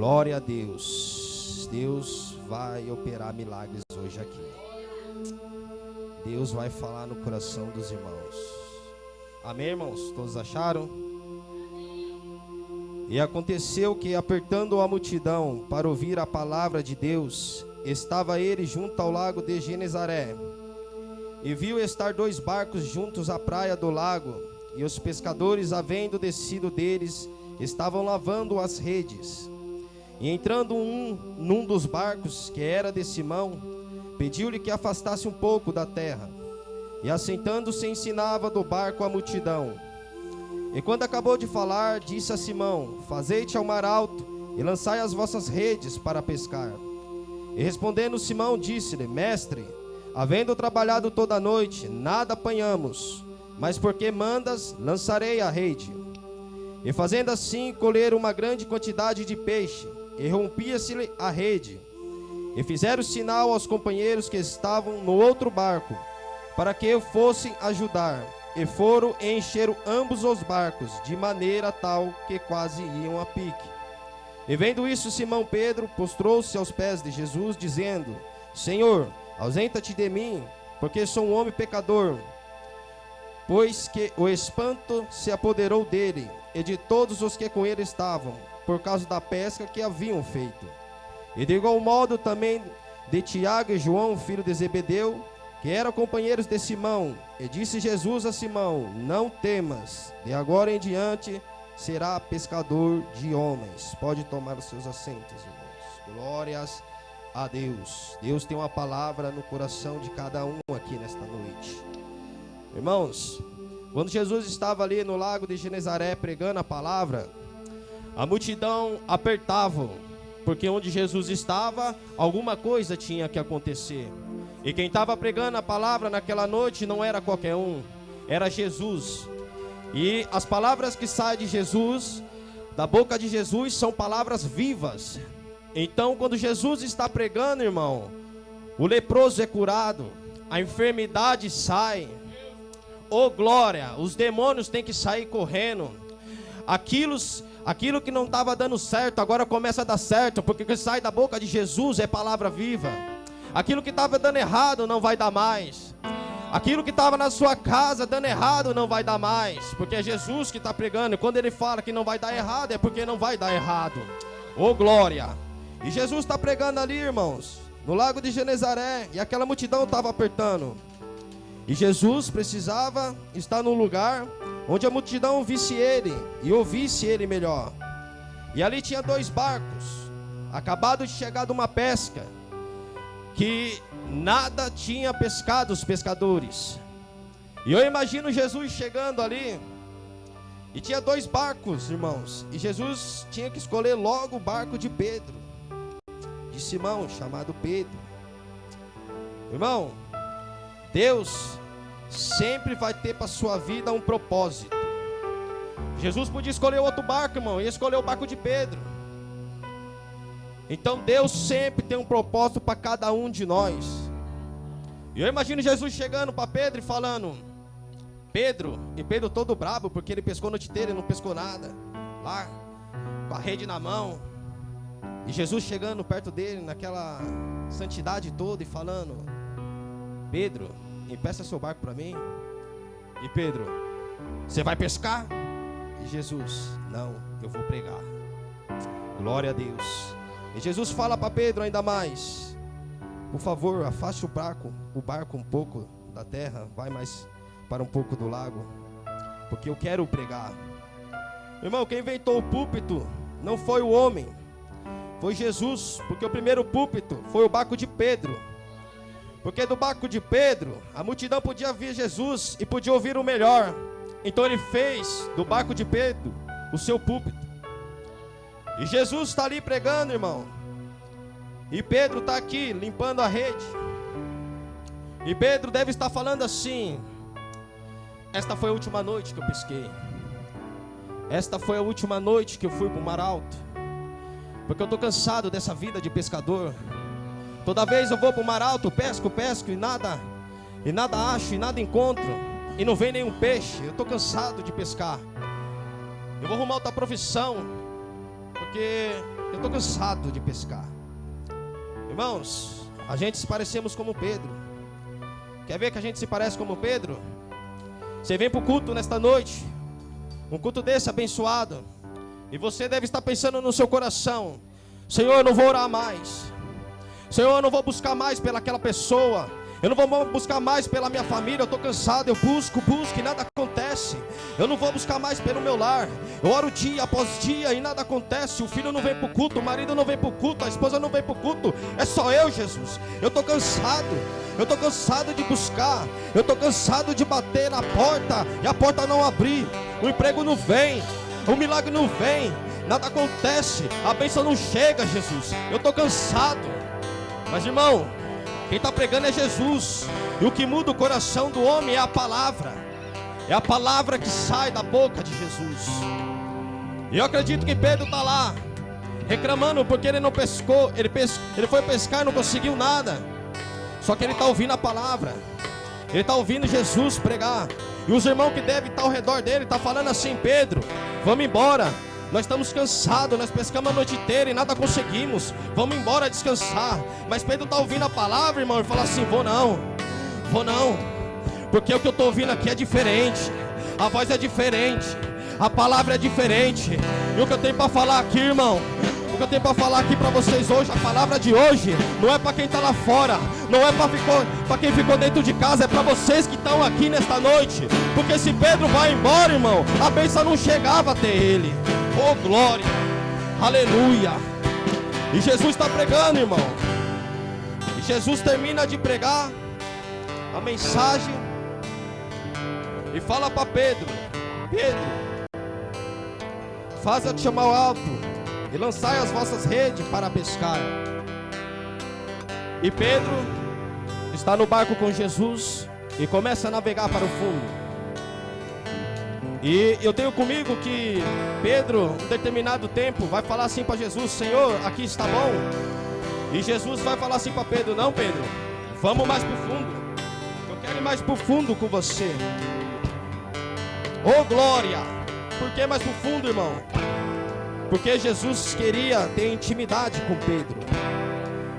Glória a Deus. Deus vai operar milagres hoje aqui. Deus vai falar no coração dos irmãos. Amém, irmãos? Todos acharam? E aconteceu que, apertando a multidão para ouvir a palavra de Deus, estava ele junto ao lago de Genezaré. E viu estar 2 barcos juntos à praia do lago, e os pescadores, havendo descido deles, estavam lavando as redes. E entrando num dos barcos, que era de Simão, pediu-lhe que afastasse um pouco da terra. E assentando-se, ensinava do barco a multidão. E quando acabou de falar, disse a Simão: Fazei-te ao mar alto, e lançai as vossas redes para pescar. E respondendo Simão, disse-lhe: Mestre, havendo trabalhado toda a noite, nada apanhamos, mas porque mandas, lançarei a rede. E fazendo assim, colheram uma grande quantidade de peixe, e rompia-se a rede. E fizeram sinal aos companheiros que estavam no outro barco, para que o fossem ajudar. E foram e encheram ambos os barcos, de maneira tal que quase iam a pique. E vendo isso, Simão Pedro prostrou-se aos pés de Jesus, dizendo: Senhor, ausenta-te de mim, porque sou um homem pecador. Pois que o espanto se apoderou dele e de todos os que com ele estavam, por causa da pesca que haviam feito. E de igual modo também de Tiago e João, filho de Zebedeu, que eram companheiros de Simão. E disse Jesus a Simão: Não temas, de agora em diante será pescador de homens. Pode tomar os seus assentos, irmãos. Glórias a Deus. Deus tem uma palavra no coração de cada um aqui nesta noite. Irmãos, quando Jesus estava ali no lago de Genezaré pregando a palavra, a multidão apertava, porque onde Jesus estava, alguma coisa tinha que acontecer. E quem estava pregando a palavra naquela noite não era qualquer um, era Jesus. E as palavras que saem de Jesus, da boca de Jesus, são palavras vivas. Então, quando Jesus está pregando, irmão, o leproso é curado, a enfermidade sai. Oh glória, os demônios têm que sair correndo. Aquilo que não estava dando certo, agora começa a dar certo, porque o que sai da boca de Jesus é palavra viva. Aquilo que estava dando errado não vai dar mais. Aquilo que estava na sua casa dando errado não vai dar mais, porque é Jesus que está pregando. E quando ele fala que não vai dar errado, é porque não vai dar errado. Oh glória. E Jesus está pregando ali, irmãos, no lago de Genezaré, e aquela multidão estava apertando. E Jesus precisava estar num lugar onde a multidão visse ele e ouvisse ele melhor. E ali tinha 2 barcos, acabado de chegar de uma pesca, que nada tinha pescado os pescadores. E eu imagino Jesus chegando ali, e tinha 2 barcos, irmãos, e Jesus tinha que escolher logo o barco de Pedro, de Simão, chamado Pedro. Irmão, Deus sempre vai ter para a sua vida um propósito. Jesus podia escolher outro barco, irmão, e escolheu o barco de Pedro. Então Deus sempre tem um propósito para cada um de nós. E eu imagino Jesus chegando para Pedro e falando: Pedro, e Pedro todo brabo, porque ele pescou a noite inteira e não pescou nada, lá, com a rede na mão. E Jesus chegando perto dele, naquela santidade toda, e falando: Pedro, empresta seu barco para mim. E Pedro: você vai pescar? E Jesus: não, eu vou pregar. Glória a Deus. E Jesus fala para Pedro ainda mais: por favor, afaste o barco um pouco da terra, vai mais para um pouco do lago, porque eu quero pregar. Irmão, quem inventou o púlpito não foi o homem, foi Jesus, porque o primeiro púlpito foi o barco de Pedro. Porque do barco de Pedro, a multidão podia ver Jesus e podia ouvir o melhor. Então ele fez do barco de Pedro o seu púlpito. E Jesus está ali pregando, irmão. E Pedro está aqui limpando a rede. E Pedro deve estar falando assim: esta foi a última noite que eu pesquei. Esta foi a última noite que eu fui para o mar alto. Porque eu estou cansado dessa vida de pescador. Toda vez eu vou para o mar alto, pesco e nada acho, e nada encontro, e não vem nenhum peixe. Eu estou cansado de pescar. Eu vou arrumar outra profissão. porque eu estou cansado de pescar. Irmãos, a gente se parecemos como Pedro. Quer ver que a gente se parece como Pedro? Você vem para o culto nesta noite, um culto desse abençoado, e você deve estar pensando no seu coração: Senhor, eu não vou orar mais. Senhor, eu não vou buscar mais pelaquela pessoa. Eu não vou buscar mais pela minha família. Eu estou cansado, eu busco e nada acontece. Eu não vou buscar mais pelo meu lar. Eu oro dia após dia e nada acontece. O filho não vem para o culto, o marido não vem para o culto, a esposa não vem para o culto. É só eu, Jesus. Eu estou cansado. Eu estou cansado de buscar. Eu estou cansado de bater na porta e a porta não abrir. O emprego não vem, o milagre não vem, nada acontece, a bênção não chega, Jesus. Eu estou cansado. Mas, irmão, quem está pregando é Jesus. E o que muda o coração do homem é a palavra. É a palavra que sai da boca de Jesus. E eu acredito que Pedro está lá reclamando porque ele não pescou. Ele foi pescar e não conseguiu nada. Só que ele está ouvindo a palavra. Ele está ouvindo Jesus pregar. E os irmãos que devem estar ao redor dele estão falando assim: Pedro, vamos embora. Nós estamos cansados, nós pescamos a noite inteira e nada conseguimos. Vamos embora descansar. Mas Pedro está ouvindo a palavra, irmão, e fala assim: vou não, porque o que eu estou ouvindo aqui é diferente. A voz é diferente, a palavra é diferente. E o que eu tenho para falar aqui, irmão, o que eu tenho para falar aqui para vocês hoje, a palavra de hoje, não é para quem está lá fora, não é para quem ficou dentro de casa, é para vocês que estão aqui nesta noite. Porque se Pedro vai embora, irmão, a bênção não chegava até ele. Oh, glória, aleluia. E Jesus está pregando, irmão. E Jesus termina de pregar a mensagem e fala para Pedro: Pedro, faça-te chamar ao alto e lançai as vossas redes para pescar. E Pedro está no barco com Jesus e começa a navegar para o fundo. E eu tenho comigo que Pedro, em determinado tempo, vai falar assim para Jesus: Senhor, aqui está bom. E Jesus vai falar assim para Pedro: não, Pedro, vamos mais para o fundo. Eu quero ir mais para o fundo com você. Oh, glória. Por que mais para o fundo, irmão? Porque Jesus queria ter intimidade com Pedro.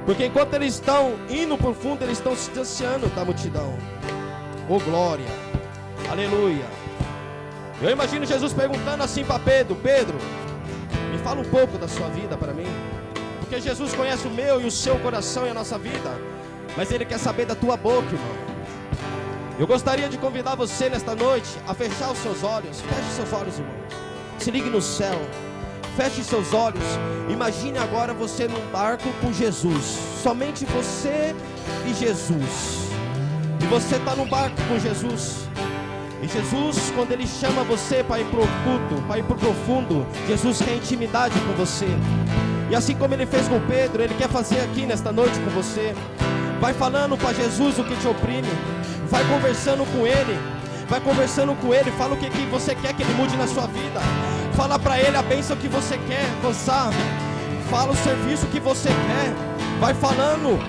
Porque enquanto eles estão indo para o fundo, eles estão se distanciando da multidão. Oh, glória, aleluia. Eu imagino Jesus perguntando assim para Pedro: Pedro, me fala um pouco da sua vida para mim. Porque Jesus conhece o meu e o seu coração e a nossa vida, mas Ele quer saber da tua boca, irmão. Eu gostaria de convidar você nesta noite a fechar os seus olhos. Feche seus olhos, irmão. Se ligue no céu. Feche seus olhos. Imagine agora você num barco com Jesus. Somente você e Jesus. E você está no barco com Jesus. E Jesus, quando Ele chama você para ir para o culto, para ir para o profundo, Jesus quer intimidade com você. E assim como Ele fez com Pedro, Ele quer fazer aqui nesta noite com você. Vai falando para Jesus o que te oprime. Vai conversando com Ele. Vai conversando com Ele. Fala o que você quer que Ele mude na sua vida. Fala para Ele a bênção que você quer alcançar. Fala o serviço que você quer. Vai falando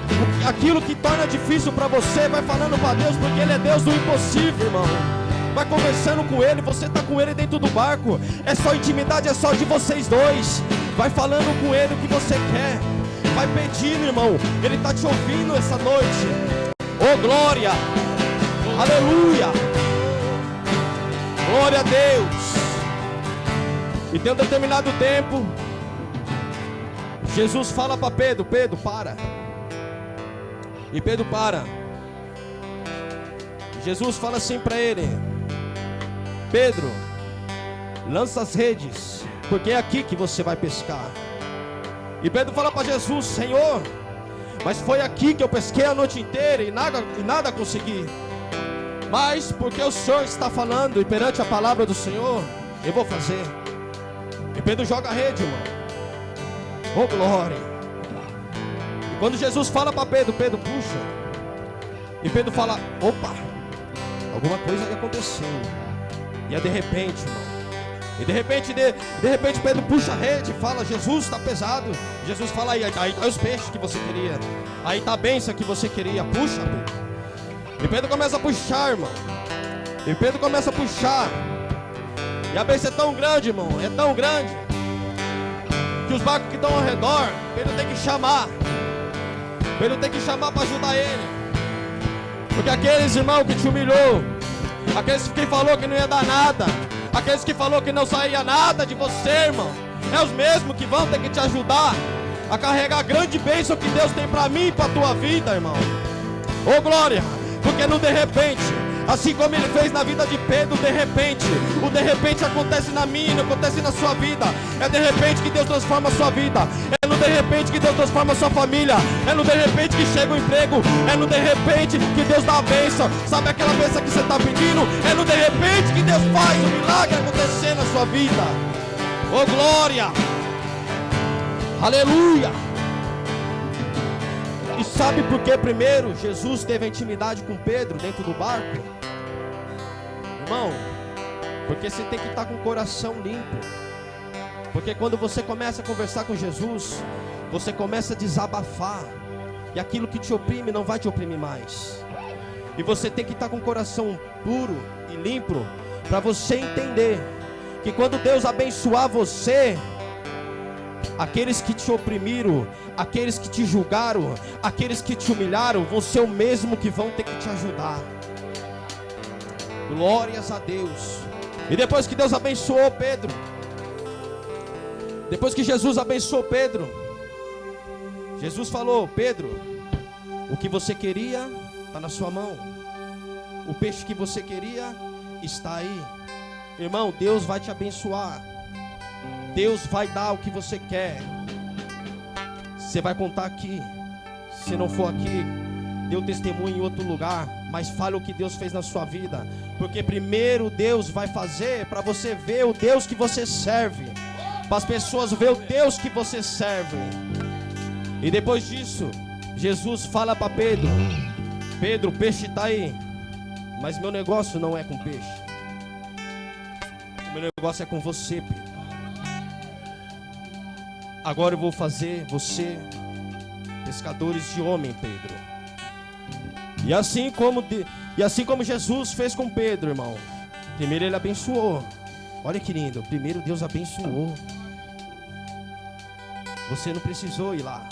aquilo que torna difícil para você. Vai falando para Deus, porque Ele é Deus do impossível, irmão. Vai conversando com Ele, você está com Ele dentro do barco. É só intimidade, é só de vocês dois. Vai falando com Ele o que você quer. Vai pedindo, irmão. Ele está te ouvindo essa noite. Oh, glória, aleluia, glória a Deus. E tem um determinado tempo, Jesus fala para Pedro: Pedro, para. E Pedro para. Jesus fala assim para ele: Pedro, lança as redes, porque é aqui que você vai pescar. E Pedro fala para Jesus: Senhor, mas foi aqui que eu pesquei a noite inteira e nada consegui. Mas porque o Senhor está falando e perante a palavra do Senhor, eu vou fazer. E Pedro joga a rede, irmão. Oh, glória. E quando Jesus fala para Pedro, Pedro puxa. E Pedro fala: opa, alguma coisa aconteceu. E é de repente, irmão. E de repente Pedro puxa a rede e fala: Jesus, está pesado. Jesus fala: aí tá os peixes que você queria. Aí tá a bênção que você queria. Puxa, Pedro. E Pedro começa a puxar, irmão. E Pedro começa a puxar. E a bênção é tão grande, irmão. É tão grande. que os barcos que estão ao redor, Pedro tem que chamar. Pedro tem que chamar para ajudar ele. Porque aqueles irmãos que te humilhou, aqueles que falou que não ia dar nada, aqueles que falou que não saía nada de você, irmão, é os mesmos que vão ter que te ajudar a carregar a grande bênção que Deus tem para mim e para a tua vida, irmão. Ô glória, porque no de repente, assim como ele fez na vida de Pedro, de repente, o de repente acontece na minha, não acontece na sua vida. É de repente que Deus transforma a sua vida. É no de repente que Deus transforma a sua família. É no de repente que chega o emprego. É no de repente que Deus dá a bênção. Sabe aquela bênção que você está pedindo? É no de repente que Deus faz o milagre acontecer na sua vida. Ô glória, aleluia. E sabe por que primeiro Jesus teve a intimidade com Pedro dentro do barco? Irmão, porque você tem que estar com o coração limpo. Porque quando você começa a conversar com Jesus, você começa a desabafar, e aquilo que te oprime não vai te oprimir mais. E você tem que estar com o coração puro e limpo, para você entender que quando Deus abençoar você, aqueles que te oprimiram, aqueles que te julgaram, aqueles que te humilharam, vão ser o mesmo que vão ter que te ajudar. Glórias a Deus. E depois que Deus abençoou Pedro, depois que Jesus abençoou Pedro, Jesus falou: Pedro, o que você queria está na sua mão. O peixe que você queria está aí. Irmão, Deus vai te abençoar. Deus vai dar o que você quer. Você vai contar aqui. Se não for aqui, dê o testemunho em outro lugar, mas fale o que Deus fez na sua vida. Porque primeiro Deus vai fazer para você ver o Deus que você serve, para as pessoas ver o Deus que você serve. E depois disso, Jesus fala para Pedro: Pedro, o peixe está aí, mas meu negócio não é com peixe. O meu negócio é com você, Pedro. Agora eu vou fazer você pescadores de homem, Pedro. E assim como Jesus fez com Pedro, irmão. Primeiro ele abençoou. Olha que lindo. Primeiro Deus abençoou. Você não precisou ir lá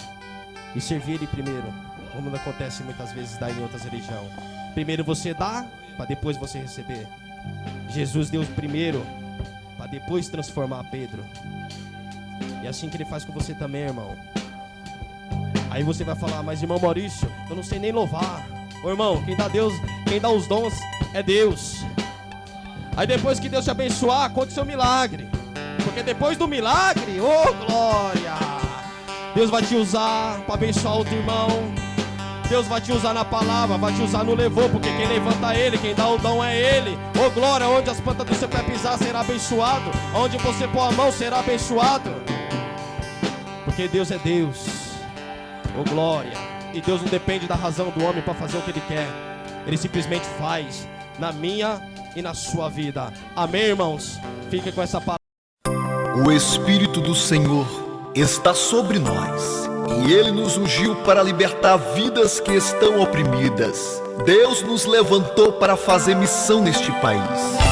e servir ele primeiro, como acontece muitas vezes daí em outras religiões. Primeiro você dá, para depois você receber. Jesus deu primeiro, para depois transformar Pedro. E é assim que ele faz com você também, irmão. Aí você vai falar: mas irmão Maurício, eu não sei nem louvar. Ô irmão, quem dá os dons é Deus. Aí depois que Deus te abençoar, conte seu milagre. Porque depois do milagre, ô glória, Deus vai te usar para abençoar outro irmão. Deus vai te usar na palavra, vai te usar no louvor, porque quem levanta é Ele, quem dá o dom é Ele. Ô glória, onde as plantas do seu pé pisar será abençoado, onde você pôr a mão será abençoado. Porque Deus é Deus. Ô glória. E Deus não depende da razão do homem para fazer o que Ele quer. Ele simplesmente faz na minha e na sua vida. Amém, irmãos? Fiquem com essa palavra. O Espírito do Senhor está sobre nós, e Ele nos ungiu para libertar vidas que estão oprimidas. Deus nos levantou para fazer missão neste país.